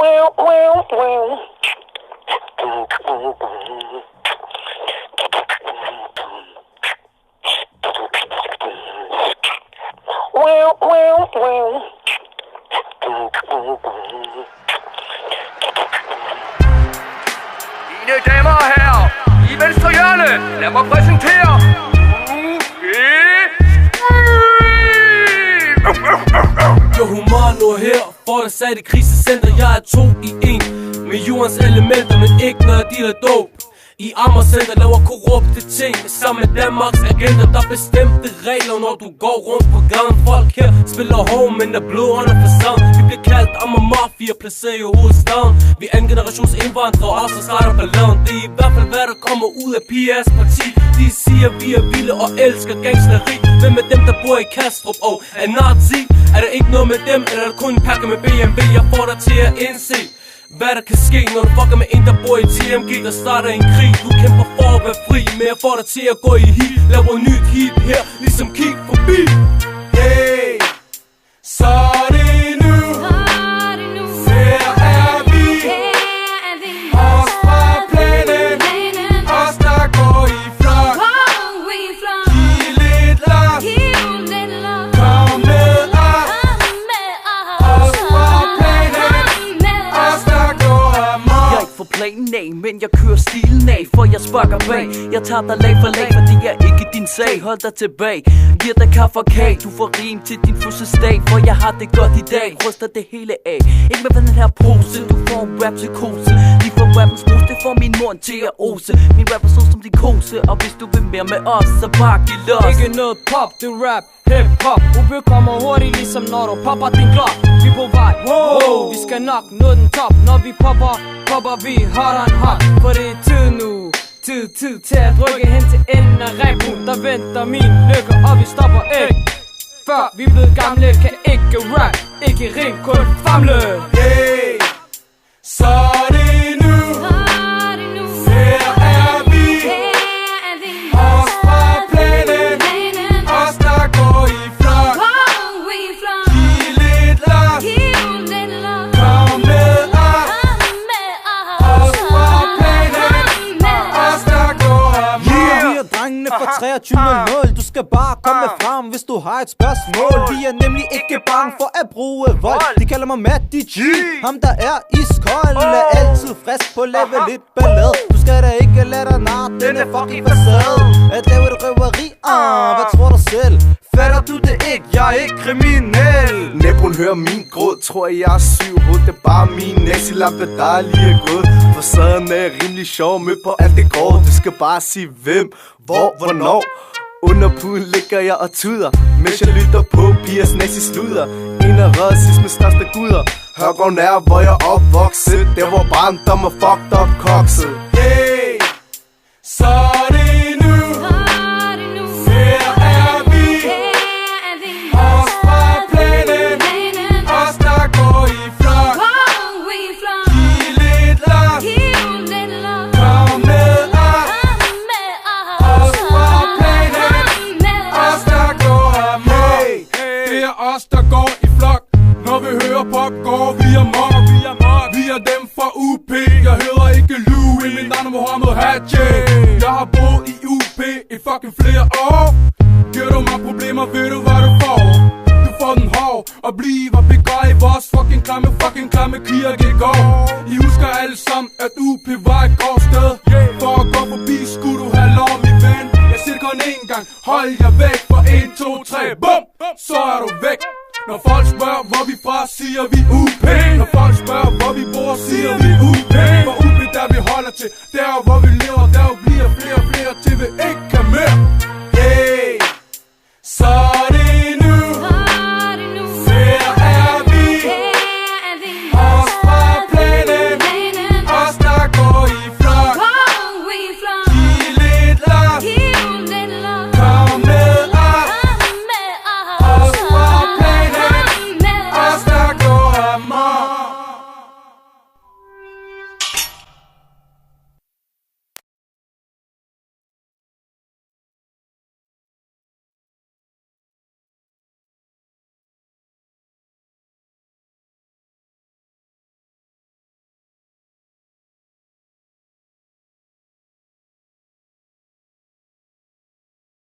Mine damer og herrer, i venstre hjørne, lad mig præsentere Jo, Humano her, for dig sat i krisecenter. Jeg er 2 i 1 med jordens elementer, men ikke når jeg dealer dope. I Amagercenter laver korrupte ting sammen med Danmarks agenter. Der bestemte regler, når du går rundt på gaden. Folk her spiller hård, men der blod under fasad. Vi bliver kaldt Amager-mafia, placeret i hovedstaden. Vi er en generations indvandrere, og så starter balladen. Det er i hvert fald hvad der kommer ud af PR's parti. De siger vi er vilde og elsker gangsteri. Hvem med dem der bor i Kastrup og er nazi? Er der ikke noget med dem, eller er der kun en pakke med BMW? Jeg får dig til at indse hvad der kan ske, når du fucker med en, der bor i TMG. Der starter en krig, du kæmper for at være fri. Men jeg får dig til at gå i heat. Laver nyt hit her, ligesom kig forbi. Hey, så er det nu. Her er vi. Os fra planen. Os der går i flok. Giv lidt lok. Kom med os. Os fra planen. Os der går amok. Jeg er ikke for planen af, men jeg kører stilen af, for jeg sparker bag. Jeg tager dig lag for lag, for det er ikke din sag. Hold dig tilbage, giver dig kaffe og kage. Du får rim til din fødselsdag, for jeg har det godt i dag. Ryster det hele af, ikke med den her pose. Du får en rap-psykose. Lige for rappens ros, det får min mund til at ose. Min rap er så som din kose, og hvis du vil mere med os, så bare giv los. Ikke noget pop, det er rap, hip-hop. Ube kommer hurtigt, ligesom når du popper din klok. Vi er på vej, wow, vi skal nok nå den top. Når vi popper vi hot on hot. For det er tid nu, tid til at rykke hen til enden af rækken. Der venter min lykke, og vi stopper ikke. Før vi er blevet gamle, kan ikke rap, ikke rim, kun famle. Hey, så er det nu. Her er vi. Os fra planen. Os der går i flok. Giv lidt lok. Kom med os. Os fra planen. Os der går amok. Vi er drengene fra 23.00. Du skal bare komme frem, hvis du har et spørgsmål. Vi er nemlig ikke bange for at bruge vold. De kalder mig Matty G. Ham der er iskold, er altid frisk på level lidt ballade. Du skal da ikke lade dig nar, den er fucking facade. At lave et røveri, hvad tror du selv? Fatter du det ikke? Jeg er ikke kriminel. Næbron hører min gråd, tror jeg er syg hoved. Det er bare min næselampe, der lige er gået. For sådan er jeg rimelig sjov med på alt det går. Du skal bare sige hvem, hvor, hvornår. Under puden ligger jeg og tuder, mens jeg lytter på pigers nazi-sluder. En af racismens største guder. Hørgården er, hvor jeg er opvokset. Der hvor barndom er fucked up kokset. Hey, så er det nu. Her er vi. Os fra planen. Os der går i flok. Giv lidt lok. Kom med os. Os fra planen. Os der går amok. Det er os der går i flok. Når vi hører pop, går vi amok. Vi er dem fra UP. Jeg hedder ikke Louis, mit navn er Mohammed Hadji. Jeg har boet i UP i fucking flere år. Giver du mig problemer, ved du hvad du får. Du får den hård og bliver begøj i vores fucking klamme kirkegård. I husker alle sammen, at UP var et godt sted. For at gå forbi, skulle du have lov, min ven. Jeg siger kun én gang, hold jer væk. For 1, 2, 3, bum, så er du væk. Når folk spørger, hvor vi fra, siger vi UP. Når folk spørger,